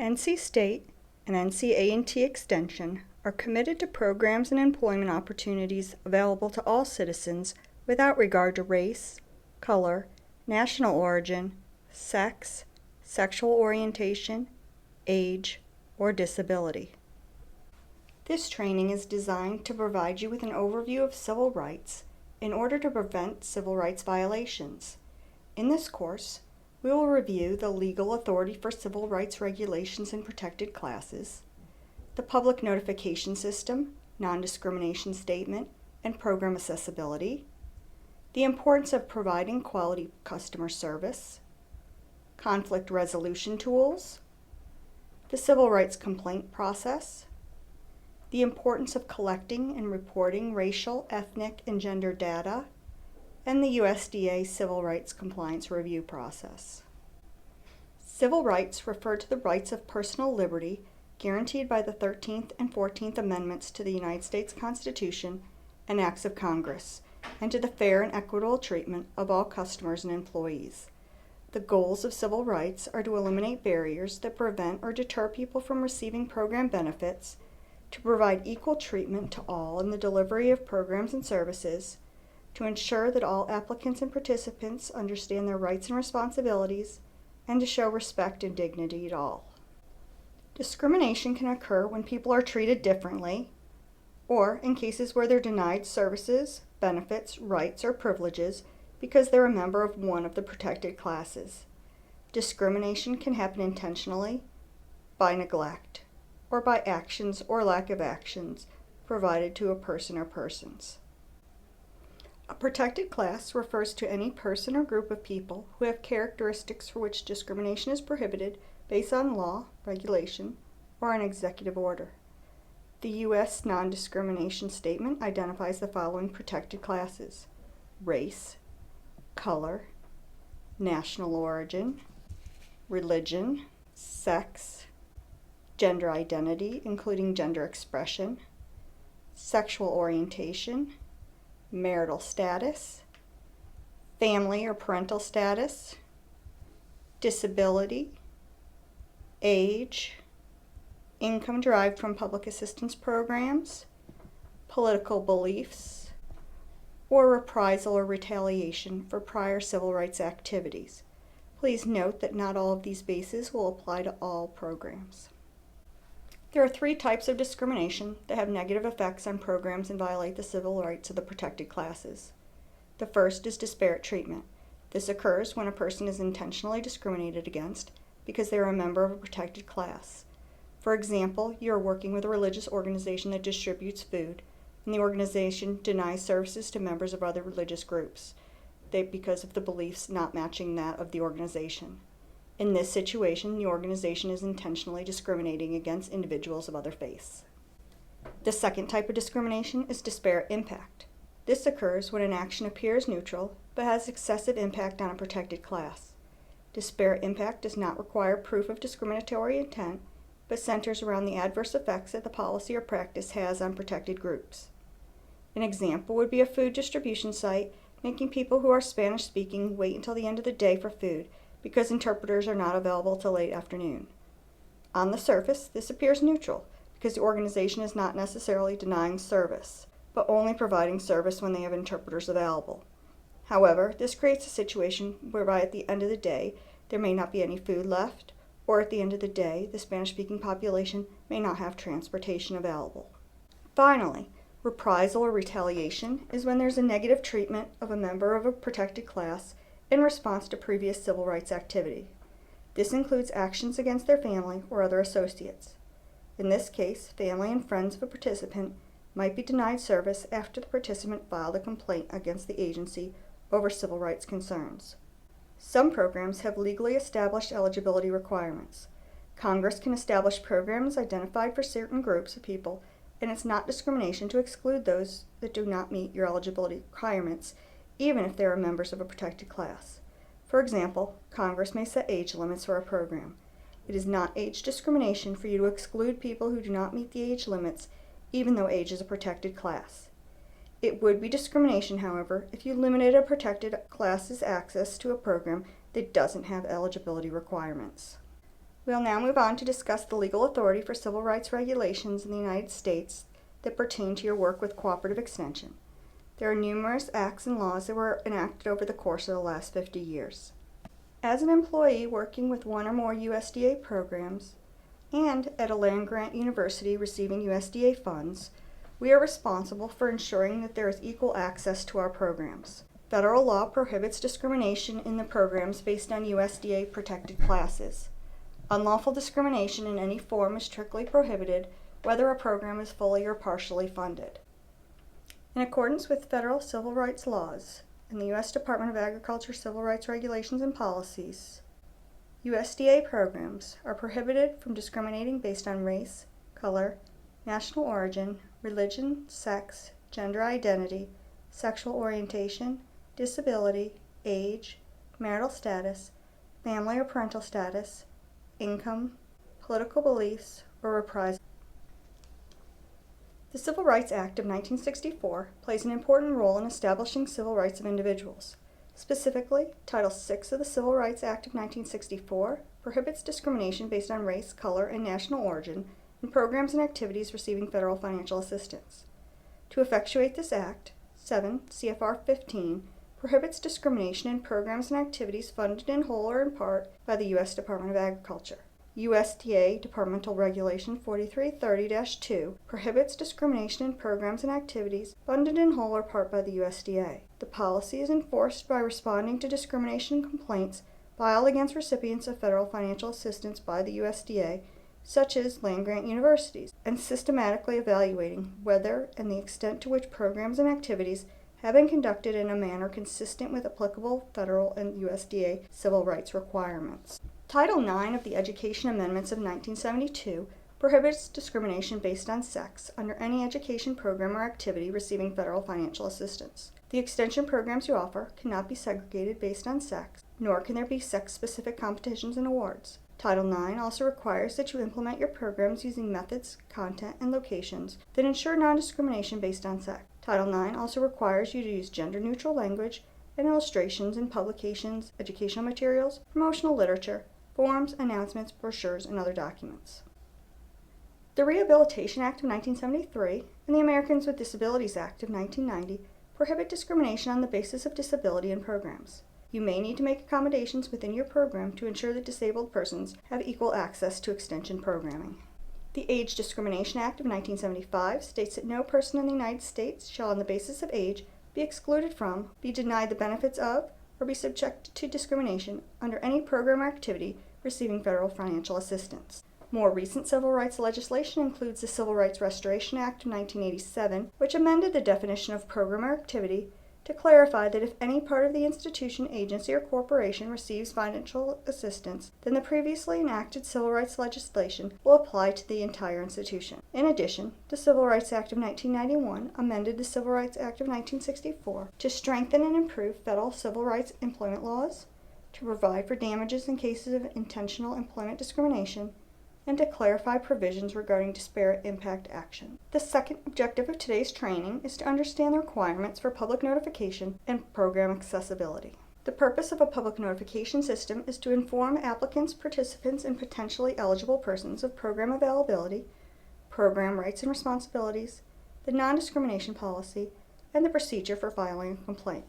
NC State and NC A&T Extension are committed to programs and employment opportunities available to all citizens without regard to race, color, national origin, sex, sexual orientation, age, or disability. This training is designed to provide you with an overview of civil rights in order to prevent civil rights violations. In this course, we will review the legal authority for civil rights regulations and protected classes, the public notification system, non-discrimination statement, and program accessibility, the importance of providing quality customer service, conflict resolution tools, the civil rights complaint process, the importance of collecting and reporting racial, ethnic, and gender data, and the USDA Civil Rights Compliance Review process. Civil rights refer to the rights of personal liberty guaranteed by the 13th and 14th Amendments to the United States Constitution and Acts of Congress, and to the fair and equitable treatment of all customers and employees. The goals of civil rights are to eliminate barriers that prevent or deter people from receiving program benefits, to provide equal treatment to all in the delivery of programs and services, to ensure that all applicants and participants understand their rights and responsibilities, and to show respect and dignity to all. Discrimination can occur when people are treated differently, or in cases where they're denied services, benefits, rights, or privileges because they're a member of one of the protected classes. Discrimination can happen intentionally, by neglect, or by actions or lack of actions provided to a person or persons. A protected class refers to any person or group of people who have characteristics for which discrimination is prohibited based on law, regulation, or an executive order. The U.S. Non-Discrimination Statement identifies the following protected classes: race, color, national origin, religion, sex, gender identity, including gender expression, sexual orientation, marital status, family or parental status, disability, age, income derived from public assistance programs, political beliefs, or reprisal or retaliation for prior civil rights activities. Please note that not all of these bases will apply to all programs. There are three types of discrimination that have negative effects on programs and violate the civil rights of the protected classes. The first is disparate treatment. This occurs when a person is intentionally discriminated against because they are a member of a protected class. For example, you are working with a religious organization that distributes food, and the organization denies services to members of other religious groups because of the beliefs not matching that of the organization. In this situation, the organization is intentionally discriminating against individuals of other faiths. The second type of discrimination is disparate impact. This occurs when an action appears neutral but has excessive impact on a protected class. Disparate impact does not require proof of discriminatory intent, but centers around the adverse effects that the policy or practice has on protected groups. An example would be a food distribution site making people who are Spanish-speaking wait until the end of the day for food because interpreters are not available till late afternoon. On the surface, this appears neutral because the organization is not necessarily denying service, but only providing service when they have interpreters available. However, this creates a situation whereby at the end of the day, there may not be any food left, or at the end of the day, the Spanish-speaking population may not have transportation available. Finally, reprisal or retaliation is when there's a negative treatment of a member of a protected class in response to previous civil rights activity. This includes actions against their family or other associates. In this case, family and friends of a participant might be denied service after the participant filed a complaint against the agency over civil rights concerns. Some programs have legally established eligibility requirements. Congress can establish programs identified for certain groups of people, and it's not discrimination to exclude those that do not meet your eligibility requirements, even if they are members of a protected class. For example, Congress may set age limits for a program. It is not age discrimination for you to exclude people who do not meet the age limits, even though age is a protected class. It would be discrimination, however, if you limited a protected class's access to a program that doesn't have eligibility requirements. We'll now move on to discuss the legal authority for civil rights regulations in the United States that pertain to your work with Cooperative Extension. There are numerous acts and laws that were enacted over the course of the last 50 years. As an employee working with one or more USDA programs, and at a land-grant university receiving USDA funds, we are responsible for ensuring that there is equal access to our programs. Federal law prohibits discrimination in the programs based on USDA protected classes. Unlawful discrimination in any form is strictly prohibited, whether a program is fully or partially funded. In accordance with federal civil rights laws and the U.S. Department of Agriculture Civil Rights Regulations and Policies, USDA programs are prohibited from discriminating based on race, color, national origin, religion, sex, gender identity, sexual orientation, disability, age, marital status, family or parental status, income, political beliefs, or reprisal. The Civil Rights Act of 1964 plays an important role in establishing civil rights of individuals. Specifically, Title VI of the Civil Rights Act of 1964 prohibits discrimination based on race, color, and national origin in programs and activities receiving federal financial assistance. To effectuate this act, 7 CFR 15 prohibits discrimination in programs and activities funded in whole or in part by the U.S. Department of Agriculture. USDA Departmental Regulation 4330-2 prohibits discrimination in programs and activities funded in whole or part by the USDA. The policy is enforced by responding to discrimination complaints filed against recipients of federal financial assistance by the USDA, such as land-grant universities, and systematically evaluating whether and the extent to which programs and activities have been conducted in a manner consistent with applicable federal and USDA civil rights requirements. Title IX of the Education Amendments of 1972 prohibits discrimination based on sex under any education program or activity receiving federal financial assistance. The extension programs you offer cannot be segregated based on sex, nor can there be sex-specific competitions and awards. Title IX also requires that you implement your programs using methods, content, and locations that ensure non-discrimination based on sex. Title IX also requires you to use gender-neutral language and illustrations in publications, educational materials, promotional literature, forms, announcements, brochures, and other documents. The Rehabilitation Act of 1973 and the Americans with Disabilities Act of 1990 prohibit discrimination on the basis of disability in programs. You may need to make accommodations within your program to ensure that disabled persons have equal access to extension programming. The Age Discrimination Act of 1975 states that no person in the United States shall, on the basis of age, be excluded from, be denied the benefits of, or be subjected to discrimination under any program or activity receiving federal financial assistance. More recent civil rights legislation includes the Civil Rights Restoration Act of 1987, which amended the definition of program or activity to clarify that if any part of the institution, agency, or corporation receives financial assistance, then the previously enacted civil rights legislation will apply to the entire institution. In addition, the Civil Rights Act of 1991 amended the Civil Rights Act of 1964 to strengthen and improve federal civil rights employment laws, to provide for damages in cases of intentional employment discrimination, and to clarify provisions regarding disparate impact action. The second objective of today's training is to understand the requirements for public notification and program accessibility. The purpose of a public notification system is to inform applicants, participants, and potentially eligible persons of program availability, program rights and responsibilities, the non-discrimination policy, and the procedure for filing a complaint.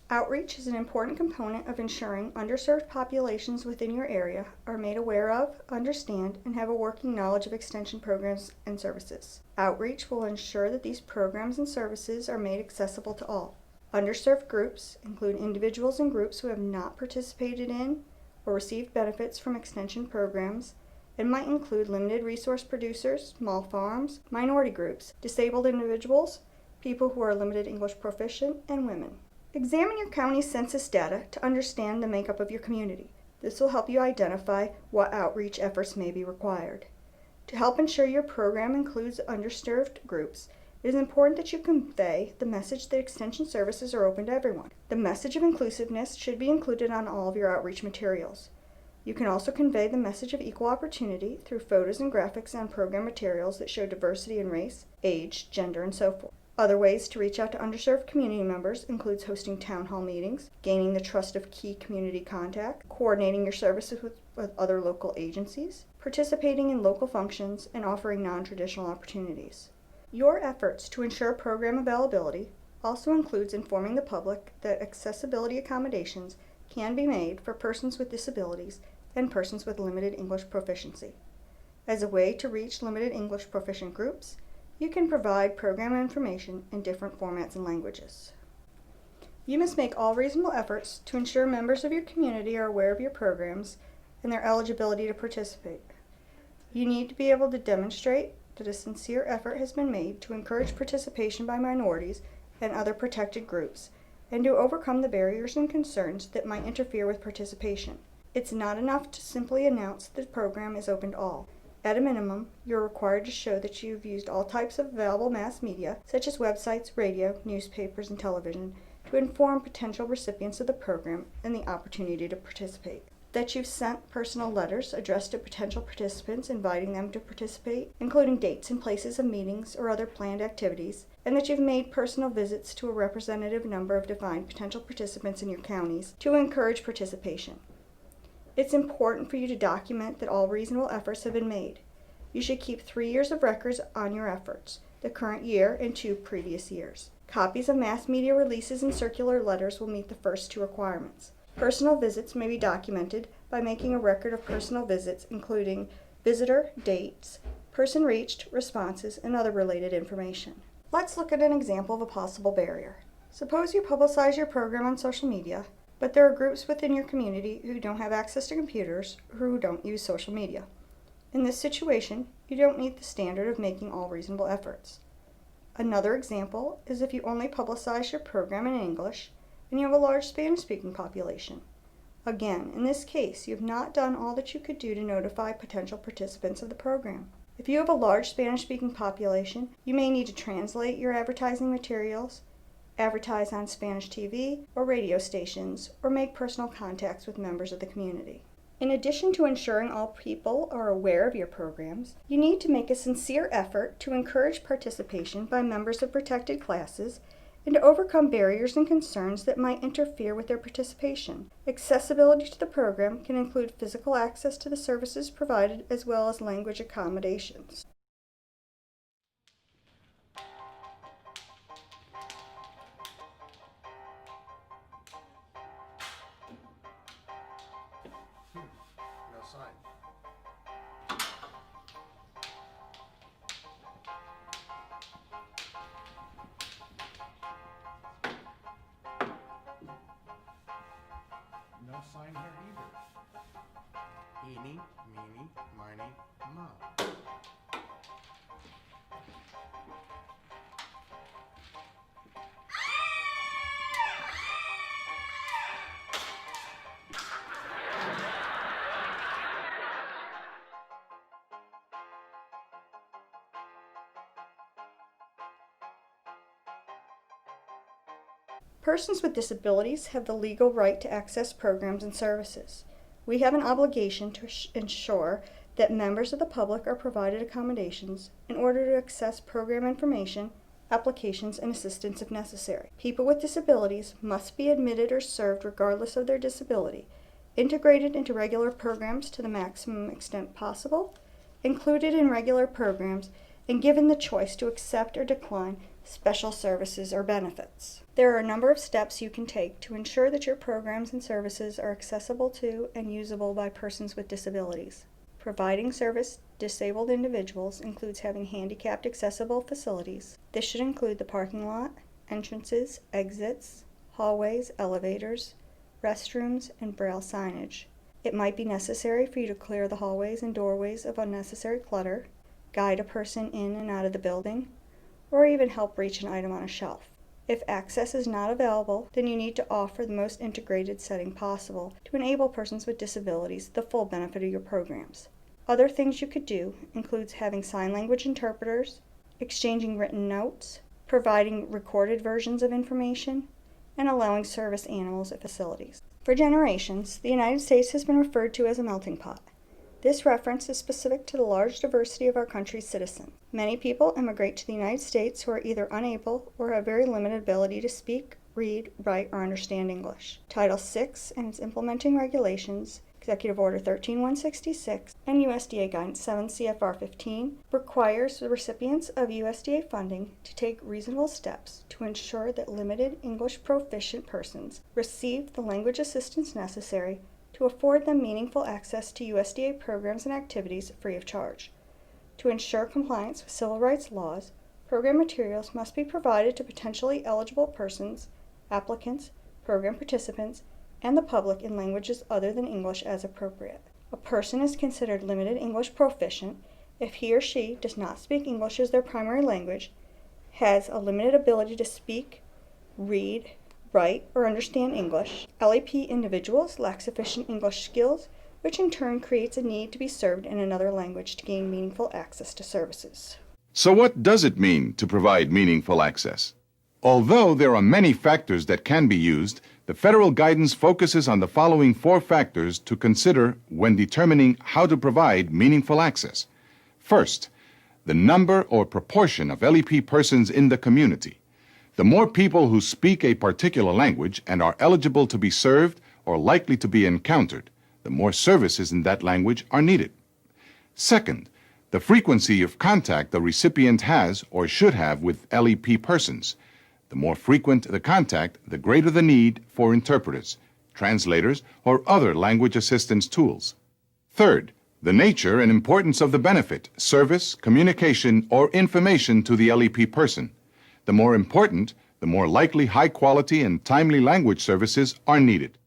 Outreach is an important component of ensuring underserved populations within your area are made aware of, understand, and have a working knowledge of extension programs and services. Outreach will ensure that these programs and services are made accessible to all. Underserved groups include individuals and groups who have not participated in or received benefits from extension programs, and might include limited resource producers, small farms, minority groups, disabled individuals, people who are limited English proficient, and women. Examine your county's census data to understand the makeup of your community. This will help you identify what outreach efforts may be required. To help ensure your program includes underserved groups, it is important that you convey the message that extension services are open to everyone. The message of inclusiveness should be included on all of your outreach materials. You can also convey the message of equal opportunity through photos and graphics on program materials that show diversity in race, age, gender, and so forth. Other ways to reach out to underserved community members includes hosting town hall meetings, gaining the trust of key community contacts, coordinating your services with other local agencies, participating in local functions, and offering non-traditional opportunities. Your efforts to ensure program availability also includes informing the public that accessibility accommodations can be made for persons with disabilities and persons with limited English proficiency. As a way to reach limited English proficient groups, you can provide program information in different formats and languages. You must make all reasonable efforts to ensure members of your community are aware of your programs and their eligibility to participate. You need to be able to demonstrate that a sincere effort has been made to encourage participation by minorities and other protected groups, and to overcome the barriers and concerns that might interfere with participation. It's not enough to simply announce that the program is open to all. At a minimum, you're required to show that you've used all types of available mass media, such as websites, radio, newspapers, and television, to inform potential recipients of the program and the opportunity to participate. That you've sent personal letters addressed to potential participants inviting them to participate, including dates and places of meetings or other planned activities, and that you've made personal visits to a representative number of defined potential participants in your counties to encourage participation. It's important for you to document that all reasonable efforts have been made. You should keep 3 years of records on your efforts, the current year and 2 previous years. Copies of mass media releases and circular letters will meet the first 2 requirements. Personal visits may be documented by making a record of personal visits, including visitor, dates, person reached, responses, and other related information. Let's look at an example of a possible barrier. Suppose you publicize your program on social media, but there are groups within your community who don't have access to computers or who don't use social media. In this situation, you don't meet the standard of making all reasonable efforts. Another example is if you only publicize your program in English and you have a large Spanish-speaking population. Again, in this case, you have not done all that you could do to notify potential participants of the program. If you have a large Spanish-speaking population, you may need to translate your advertising materials, advertise on Spanish TV or radio stations, or make personal contacts with members of the community. In addition to ensuring all people are aware of your programs, you need to make a sincere effort to encourage participation by members of protected classes and to overcome barriers and concerns that might interfere with their participation. Accessibility to the program can include physical access to the services provided as well as language accommodations. No sign. No sign here either. Eeny, meeny, miny, moe. Persons with disabilities have the legal right to access programs and services. We have an obligation to ensure that members of the public are provided accommodations in order to access program information, applications, and assistance if necessary. People with disabilities must be admitted or served regardless of their disability, integrated into regular programs to the maximum extent possible, included in regular programs, and given the choice to accept or decline special services or benefits. There are a number of steps you can take to ensure that your programs and services are accessible to and usable by persons with disabilities. Providing service to disabled individuals includes having handicapped accessible facilities. This should include the parking lot, entrances, exits, hallways, elevators, restrooms, and braille signage. It might be necessary for you to clear the hallways and doorways of unnecessary clutter, guide a person in and out of the building, or even help reach an item on a shelf. If access is not available, then you need to offer the most integrated setting possible to enable persons with disabilities the full benefit of your programs. Other things you could do includes having sign language interpreters, exchanging written notes, providing recorded versions of information, and allowing service animals at facilities. For generations, the United States has been referred to as a melting pot. This reference is specific to the large diversity of our country's citizens. Many people immigrate to the United States who are either unable or have very limited ability to speak, read, write, or understand English. Title VI and its implementing regulations, Executive Order 13166, and USDA Guidance 7 CFR 15 requires the recipients of USDA funding to take reasonable steps to ensure that limited English proficient persons receive the language assistance necessary to afford them meaningful access to USDA programs and activities free of charge. To ensure compliance with civil rights laws, program materials must be provided to potentially eligible persons, applicants, program participants, and the public in languages other than English as appropriate. A person is considered limited English proficient if he or she does not speak English as their primary language, has a limited ability to speak, read, write, or understand English. LEP individuals lack sufficient English skills, which in turn creates a need to be served in another language to gain meaningful access to services. So what does it mean to provide meaningful access? Although there are many factors that can be used, the federal guidance focuses on the following 4 factors to consider when determining how to provide meaningful access. First, the number or proportion of LEP persons in the community. The more people who speak a particular language and are eligible to be served or likely to be encountered, the more services in that language are needed. Second, the frequency of contact the recipient has or should have with LEP persons. The more frequent the contact, the greater the need for interpreters, translators, or other language assistance tools. Third, the nature and importance of the benefit, service, communication, or information to the LEP person. The more important, the more likely high-quality and timely language services are needed.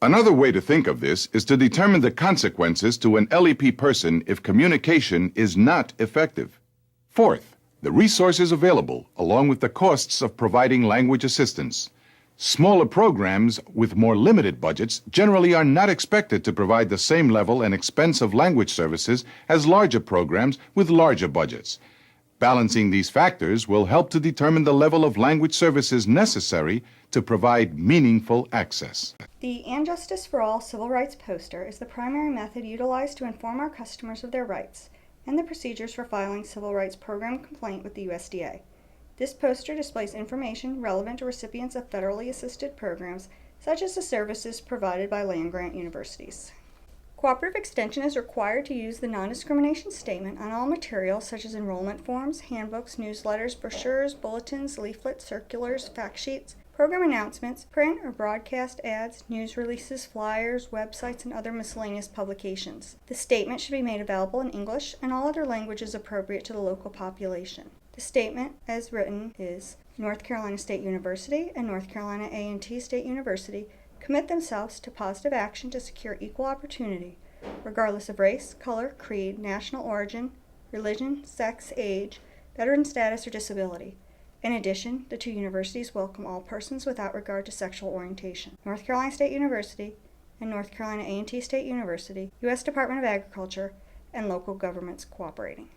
Another way to think of this is to determine the consequences to an LEP person if communication is not effective. Fourth, the resources available, along with the costs of providing language assistance. Smaller programs with more limited budgets generally are not expected to provide the same level and expense of language services as larger programs with larger budgets. Balancing these factors will help to determine the level of language services necessary to provide meaningful access. The And Justice for All civil rights poster is the primary method utilized to inform our customers of their rights and the procedures for filing civil rights program complaint with the USDA. This poster displays information relevant to recipients of federally assisted programs, such as the services provided by land-grant universities. Cooperative Extension is required to use the non-discrimination statement on all materials such as enrollment forms, handbooks, newsletters, brochures, bulletins, leaflets, circulars, fact sheets, program announcements, print or broadcast ads, news releases, flyers, websites, and other miscellaneous publications. The statement should be made available in English and all other languages appropriate to the local population. The statement, as written, is North Carolina State University and North Carolina A&T State University commit themselves to positive action to secure equal opportunity, regardless of race, color, creed, national origin, religion, sex, age, veteran status, or disability. In addition, the 2 universities welcome all persons without regard to sexual orientation. North Carolina State University and North Carolina A&T State University, U.S. Department of Agriculture, and local governments cooperating.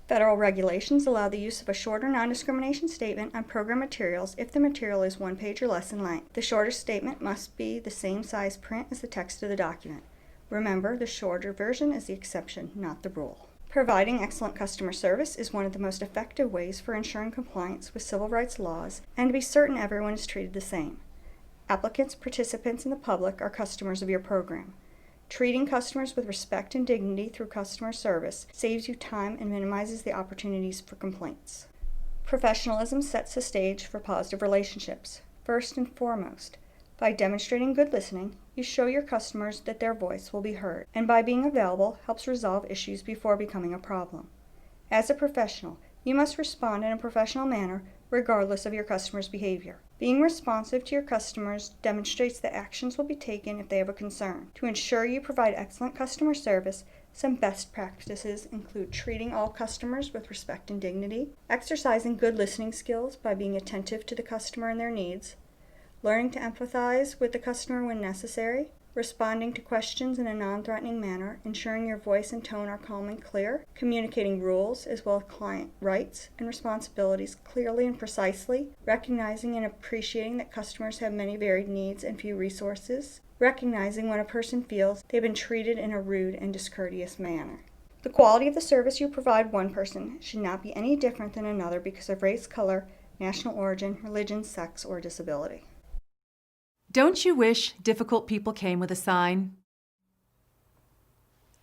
Federal regulations allow the use of a shorter non-discrimination statement on program materials if the material is 1 page or less in length. The shorter statement must be the same size print as the text of the document. Remember, the shorter version is the exception, not the rule. Providing excellent customer service is one of the most effective ways for ensuring compliance with civil rights laws and to be certain everyone is treated the same. Applicants, participants, and the public are customers of your program. Treating customers with respect and dignity through customer service saves you time and minimizes the opportunities for complaints. Professionalism sets the stage for positive relationships. First and foremost, by demonstrating good listening, you show your customers that their voice will be heard, and by being available helps resolve issues before becoming a problem. As a professional, you must respond in a professional manner regardless of your customer's behavior. Being responsive to your customers demonstrates that actions will be taken if they have a concern. To ensure you provide excellent customer service, some best practices include treating all customers with respect and dignity, exercising good listening skills by being attentive to the customer and their needs, learning to empathize with the customer when necessary, responding to questions in a non-threatening manner, ensuring your voice and tone are calm and clear, communicating rules as well as client rights and responsibilities clearly and precisely, recognizing and appreciating that customers have many varied needs and few resources, recognizing when a person feels they've been treated in a rude and discourteous manner. The quality of the service you provide one person should not be any different than another because of race, color, national origin, religion, sex, or disability. Don't you wish difficult people came with a sign?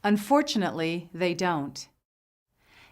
Unfortunately, they don't.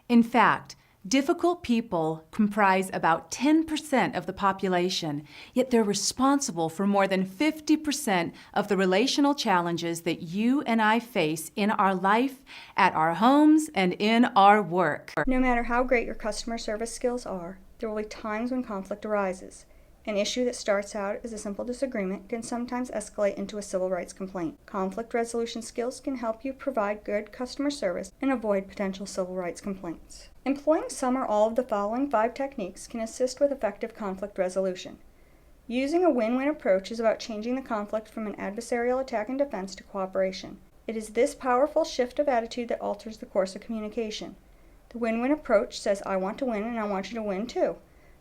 In fact, difficult people comprise about 10% of the population, yet they're responsible for more than 50% of the relational challenges that you and I face in our life, at our homes, and in our work. No matter how great your customer service skills are, there will be times when conflict arises. An issue that starts out as a simple disagreement can sometimes escalate into a civil rights complaint. Conflict resolution skills can help you provide good customer service and avoid potential civil rights complaints. Employing some or all of the following 5 techniques can assist with effective conflict resolution. Using a win-win approach is about changing the conflict from an adversarial attack and defense to cooperation. It is this powerful shift of attitude that alters the course of communication. The win-win approach says, I want to win and I want you to win too.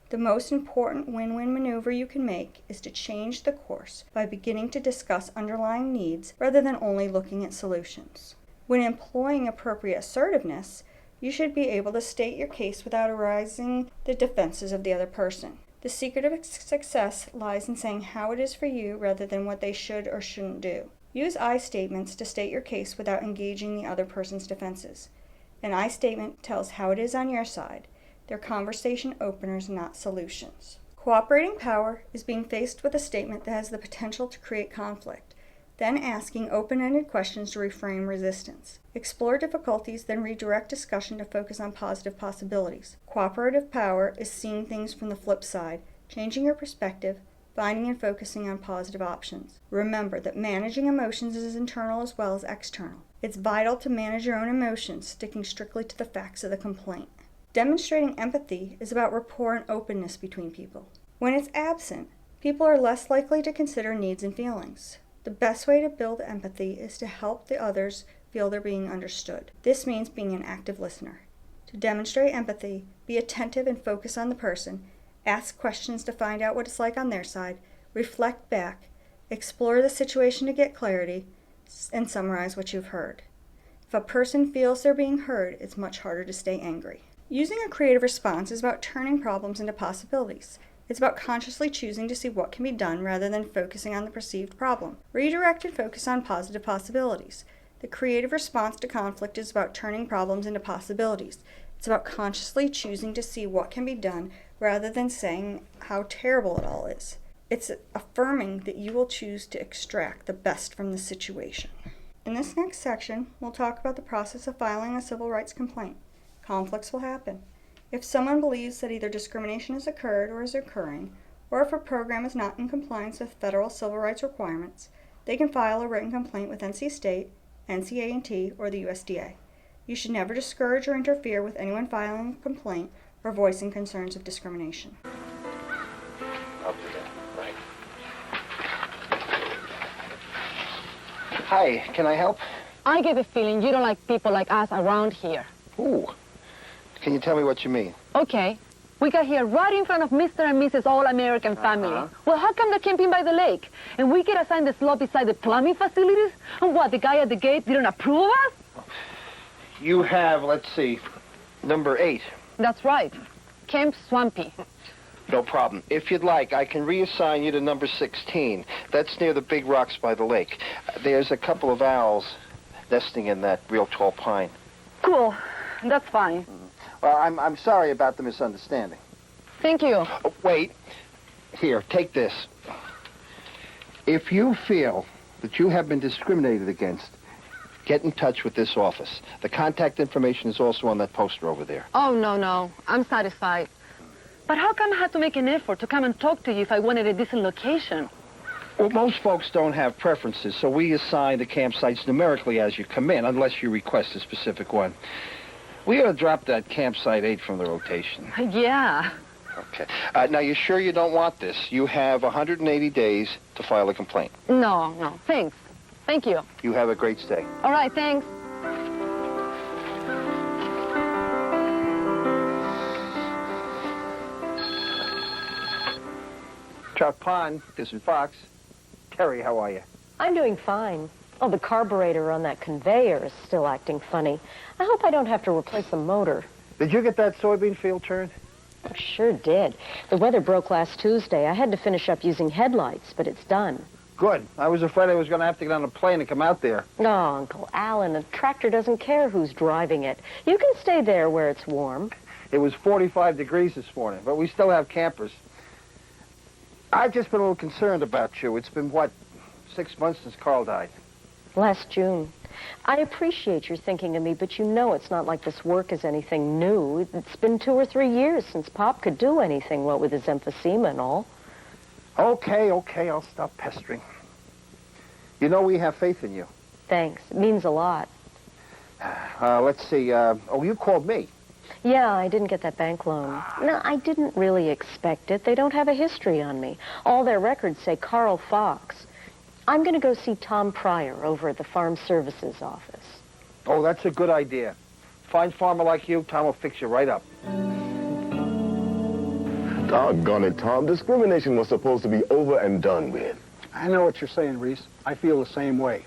The most important win-win maneuver you can make is to change the course by beginning to discuss underlying needs rather than only looking at solutions. When employing appropriate assertiveness, you should be able to state your case without arousing the defenses of the other person. The secret of success lies in saying how it is for you rather than what they should or shouldn't do. Use I statements to state your case without engaging the other person's defenses. An I statement tells how it is on your side. They're conversation openers, not solutions. Cooperating power is being faced with a statement that has the potential to create conflict, then asking open-ended questions to reframe resistance. Explore difficulties, then redirect discussion to focus on positive possibilities. Cooperative power is seeing things from the flip side, changing your perspective, finding and focusing on positive options. Remember that managing emotions is internal as well as external. It's vital to manage your own emotions, sticking strictly to the facts of the complaint. Demonstrating empathy is about rapport and openness between people. When it's absent, people are less likely to consider needs and feelings. The best way to build empathy is to help the others feel they're being understood. This means being an active listener. To demonstrate empathy, be attentive and focus on the person, ask questions to find out what it's like on their side, reflect back, explore the situation to get clarity, and summarize what you've heard. If a person feels they're being heard, it's much harder to stay angry. Using a creative response is about turning problems into possibilities. It's about consciously choosing to see what can be done rather than focusing on the perceived problem. Redirect and focus on positive possibilities. The creative response to conflict is about turning problems into possibilities. It's about consciously choosing to see what can be done rather than saying how terrible it all is. It's affirming that you will choose to extract the best from the situation. In this next section, we'll talk about the process of filing a civil rights complaint. Conflicts will happen. If someone believes that either discrimination has occurred or is occurring, or if a program is not in compliance with federal civil rights requirements, they can file a written complaint with NC State, NCA&T, or the USDA. You should never discourage or interfere with anyone filing a complaint or voicing concerns of discrimination. I'll do that. Right. Hi, can I help? I get the feeling you don't like people like us around here. Ooh. Can you tell me what you mean? Okay, we got here right in front of Mr. and Mrs. All-American family. Well, how come they're camping by the lake? And we get assigned the slot beside the plumbing facilities? And what, the guy at the gate didn't approve of us? You have, let's see, number 8. That's right, Camp Swampy. No problem. If you'd like, I can reassign you to number 16. That's near the big rocks by the lake. There's a couple of owls nesting in that real tall pine. Cool, that's fine. Well, I'm sorry about the misunderstanding. Thank you. Oh, wait. Here, take this. If you feel that you have been discriminated against, get in touch with this office. The contact information is also on that poster over there. Oh, no, I'm satisfied. But how come I had to make an effort to come and talk to you if I wanted a decent location? Well, most folks don't have preferences, so we assign the campsites numerically as you come in, unless you request a specific one. We ought to drop that campsite 8 from the rotation. Yeah. Okay. Now, you sure you don't want this? You have 180 days to file a complaint. No, thanks. Thank you. You have a great stay. All right, thanks. Trout Pond, this is Fox. Terry, how are you? I'm doing fine. Oh, the carburetor on that conveyor is still acting funny. I hope I don't have to replace the motor. Did you get that soybean field turned? I sure did. The weather broke last Tuesday. I had to finish up using headlights, but it's done. Good. I was afraid I was going to have to get on a plane and come out there. Oh, Uncle Alan, a tractor doesn't care who's driving it. You can stay there where it's warm. It was 45 degrees this morning, but we still have campers. I've just been a little concerned about you. It's been, what, 6 months since Carl died? Last June. I appreciate your thinking of me, but you know it's not like this work is anything new. It's been 2 or 3 years since Pop could do anything, what with his emphysema and all. Okay, I'll stop pestering. You know we have faith in you. Thanks. It means a lot. Let's see. Oh, you called me. Yeah, I didn't get that bank loan. No, I didn't really expect it. They don't have a history on me. All their records say Carl Fox. I'm going to go see Tom Pryor over at the Farm Services office. Oh, that's a good idea. Fine farmer like you, Tom will fix you right up. Doggone it, Tom. Discrimination was supposed to be over and done with. I know what you're saying, Reese. I feel the same way.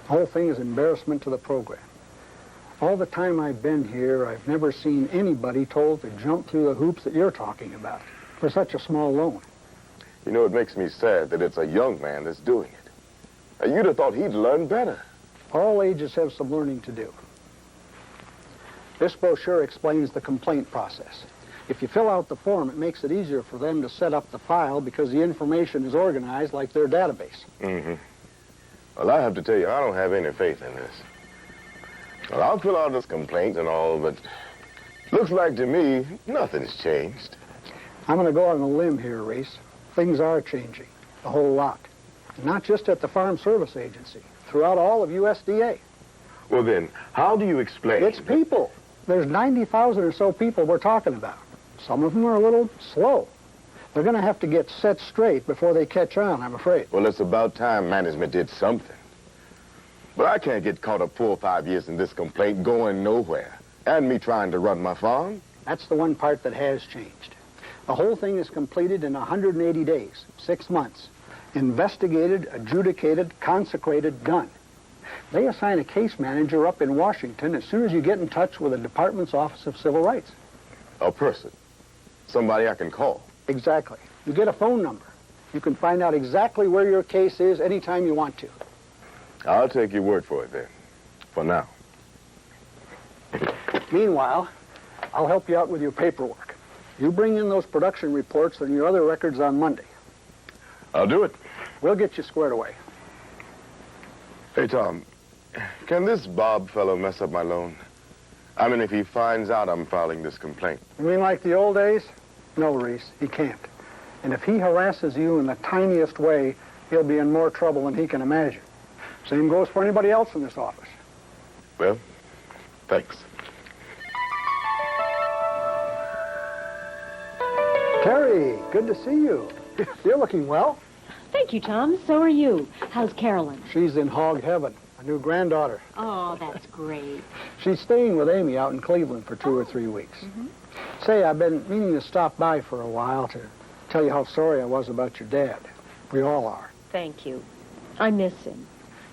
The whole thing is embarrassment to the program. All the time I've been here, I've never seen anybody told to jump through the hoops that you're talking about for such a small loan. You know, it makes me sad that it's a young man that's doing it. Now, you'd have thought he'd learn better. All ages have some learning to do. This brochure explains the complaint process. If you fill out the form, it makes it easier for them to set up the file because the information is organized like their database. Mm-hmm. Well, I have to tell you, I don't have any faith in this. Well, I'll fill out this complaint and all, but looks like to me nothing's changed. I'm going to go on a limb here, Reese. Things are changing, a whole lot. Not just at the Farm Service Agency, throughout all of USDA. Well, then, how do you explain? It's people. There's 90,000 or so people we're talking about. Some of them are a little slow. They're going to have to get set straight before they catch on, I'm afraid. Well, it's about time management did something. But I can't get caught up 4 or 5 years in this complaint going nowhere. And me trying to run my farm. That's the one part that has changed. The whole thing is completed in 180 days, 6 months. Investigated, adjudicated, consecrated, done. They assign a case manager up in Washington as soon as you get in touch with the Department's Office of Civil Rights. A person. Somebody I can call. Exactly. You get a phone number. You can find out exactly where your case is anytime you want to. I'll take your word for it then. For now. Meanwhile, I'll help you out with your paperwork. You bring in those production reports and your other records on Monday. I'll do it. We'll get you squared away. Hey, Tom, can this Bob fellow mess up my loan? I mean, if he finds out I'm filing this complaint. You mean like the old days? No, Reese, he can't. And if he harasses you in the tiniest way, he'll be in more trouble than he can imagine. Same goes for anybody else in this office. Well, thanks. Terry, good to see you. You're looking well. Thank you, Tom. So are you. How's Carolyn? She's in hog heaven, a new granddaughter. Oh, that's great. She's staying with Amy out in Cleveland for 2 or 3 weeks. Mm-hmm. Say, I've been meaning to stop by for a while to tell you how sorry I was about your dad. We all are. Thank you. I miss him.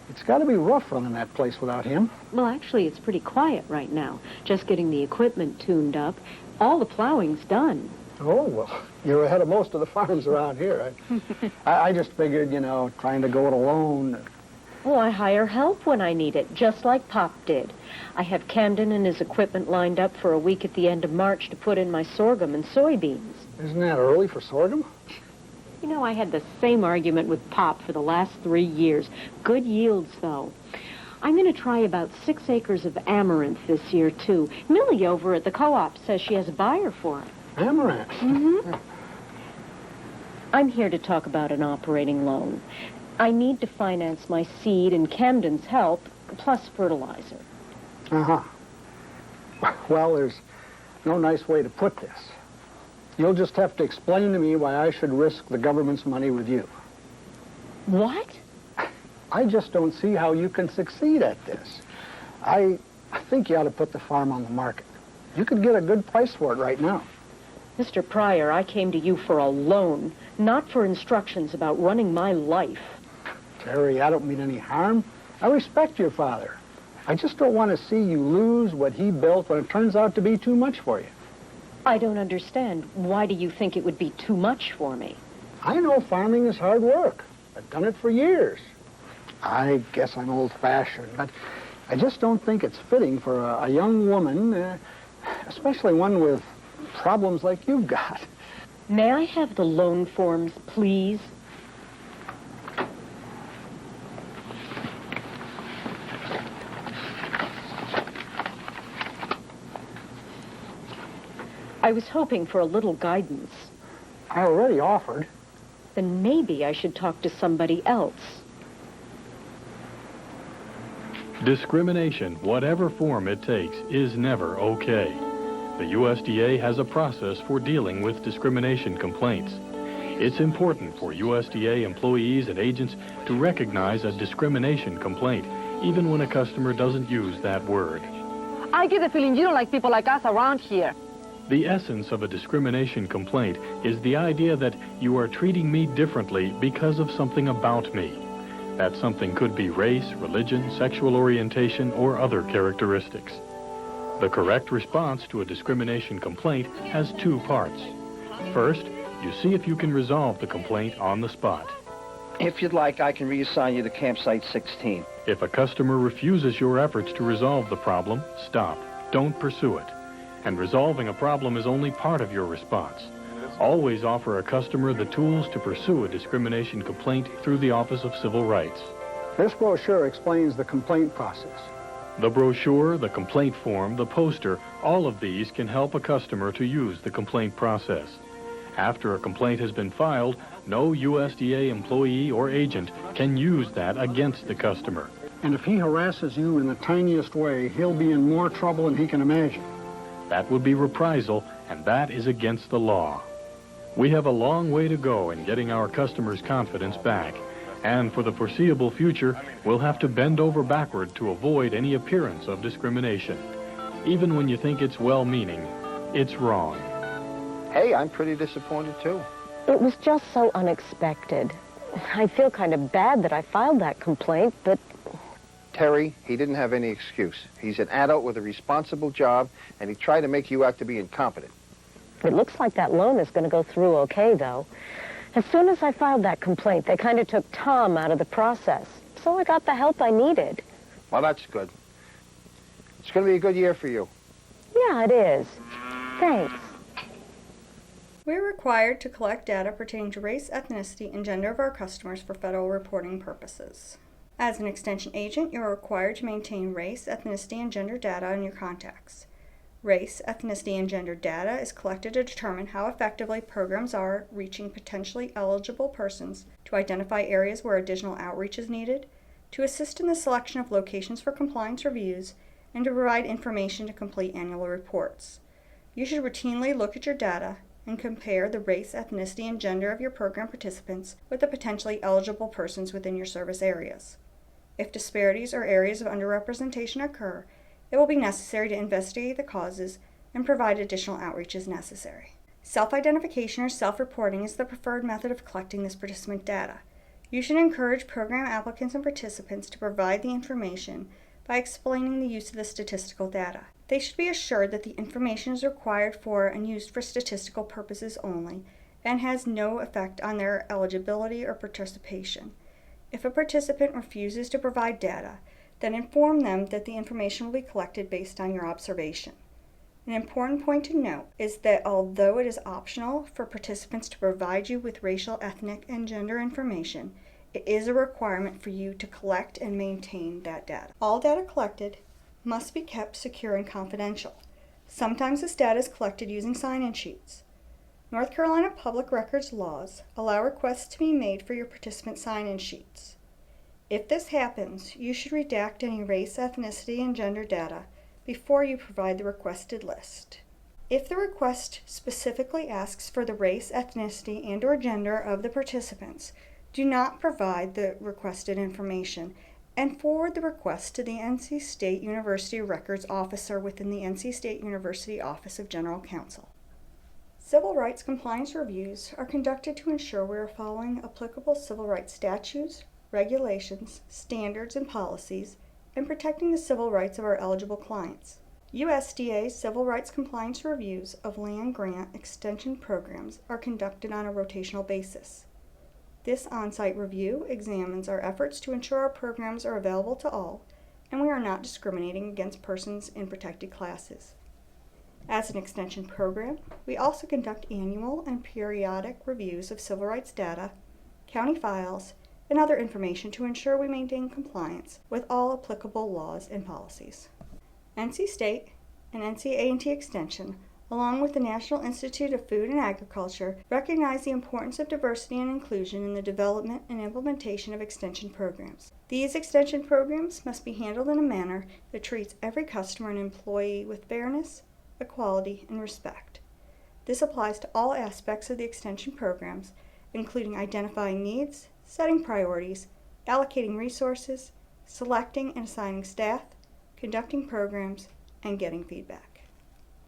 It's got to be rough running that place without him. Well, actually, it's pretty quiet right now. Just getting the equipment tuned up. All the plowing's done. Oh, well, you're ahead of most of the farms around here. I just figured, you know, trying to go it alone. Well, I hire help when I need it, just like Pop did. I have Camden and his equipment lined up for a week at the end of March to put in my sorghum and soybeans. Isn't that early for sorghum? You know, I had the same argument with Pop for the last 3 years. Good yields, though. I'm going to try about 6 acres of amaranth this year, too. Millie over at the co-op says she has a buyer for it. Amaranth? Mm-hmm. I'm here to talk about an operating loan. I need to finance my seed and Camden's help, plus fertilizer. Uh-huh. Well, there's no nice way to put this. You'll just have to explain to me why I should risk the government's money with you. What? I just don't see how you can succeed at this. I think you ought to put the farm on the market. You could get a good price for it right now. Mr. Pryor, I came to you for a loan, not for instructions about running my life. Terry, I don't mean any harm. I respect your father. I just don't want to see you lose what he built when it turns out to be too much for you. I don't understand. Why do you think it would be too much for me? I know farming is hard work. I've done it for years. I guess I'm old-fashioned, but I just don't think it's fitting for a young woman, especially one with problems like you've got. May I have the loan forms, please? I was hoping for a little guidance. I already offered. Then maybe I should talk to somebody else. Discrimination, whatever form it takes, is never okay. The USDA has a process for dealing with discrimination complaints. It's important for USDA employees and agents to recognize a discrimination complaint, even when a customer doesn't use that word. I get the feeling you don't like people like us around here. The essence of a discrimination complaint is the idea that you are treating me differently because of something about me. That something could be race, religion, sexual orientation, or other characteristics. The correct response to a discrimination complaint has two parts. First, you see if you can resolve the complaint on the spot. If you'd like, I can reassign you to campsite 16. If a customer refuses your efforts to resolve the problem, stop. Don't pursue it. And resolving a problem is only part of your response. Always offer a customer the tools to pursue a discrimination complaint through the Office of Civil Rights. This brochure explains the complaint process. The brochure, the complaint form, the poster, all of these can help a customer to use the complaint process. After a complaint has been filed, no USDA employee or agent can use that against the customer. And if he harasses you in the tiniest way, he'll be in more trouble than he can imagine. That would be reprisal, and that is against the law. We have a long way to go in getting our customers' confidence back, and for the foreseeable future, we'll have to bend over backward to avoid any appearance of discrimination. Even when you think it's well-meaning, it's wrong. Hey, I'm pretty disappointed, too. It was just so unexpected. I feel kind of bad that I filed that complaint, but Terry, he didn't have any excuse. He's an adult with a responsible job, and he tried to make you out to be incompetent. it looks like that loan is going to go through okay, though. As soon as I filed that complaint, they kind of took Tom out of the process. So I got the help I needed. Well, that's good. It's going to be a good year for you. Yeah, it is. Thanks. We're required to collect data pertaining to race, ethnicity, and gender of our customers for federal reporting purposes. As an extension agent, you are required to maintain race, ethnicity, and gender data on your contacts. Race, ethnicity, and gender data is collected to determine how effectively programs are reaching potentially eligible persons, to identify areas where additional outreach is needed, to assist in the selection of locations for compliance reviews, and to provide information to complete annual reports. You should routinely look at your data and compare the race, ethnicity, and gender of your program participants with the potentially eligible persons within your service areas. If disparities or areas of underrepresentation occur, it will be necessary to investigate the causes and provide additional outreach as necessary. Self-identification or self-reporting is the preferred method of collecting this participant data. You should encourage program applicants and participants to provide the information by explaining the use of the statistical data. They should be assured that the information is required for and used for statistical purposes only and has no effect on their eligibility or participation. If a participant refuses to provide data, then inform them that the information will be collected based on your observation. An important point to note is that although it is optional for participants to provide you with racial, ethnic, and gender information, it is a requirement for you to collect and maintain that data. All data collected must be kept secure and confidential. Sometimes this data is collected using sign-in sheets. North Carolina public records laws allow requests to be made for your participant sign-in sheets. If this happens, you should redact any race, ethnicity, and gender data before you provide the requested list. If the request specifically asks for the race, ethnicity, and/or gender of the participants, do not provide the requested information and forward the request to the NC State University Records Officer within the NC State University Office of General Counsel. Civil rights compliance reviews are conducted to ensure we are following applicable civil rights statutes, regulations, standards, and policies, and protecting the civil rights of our eligible clients. USDA's civil rights compliance reviews of land grant extension programs are conducted on a rotational basis. This on-site review examines our efforts to ensure our programs are available to all, and we are not discriminating against persons in protected classes. As an extension program, we also conduct annual and periodic reviews of civil rights data, county files, and other information to ensure we maintain compliance with all applicable laws and policies. NC State and NC A&T Extension, along with the National Institute of Food and Agriculture, recognize the importance of diversity and inclusion in the development and implementation of extension programs. These extension programs must be handled in a manner that treats every customer and employee with fairness, equality, and respect. This applies to all aspects of the extension programs, including identifying needs, setting priorities, allocating resources, selecting and assigning staff, conducting programs, and getting feedback.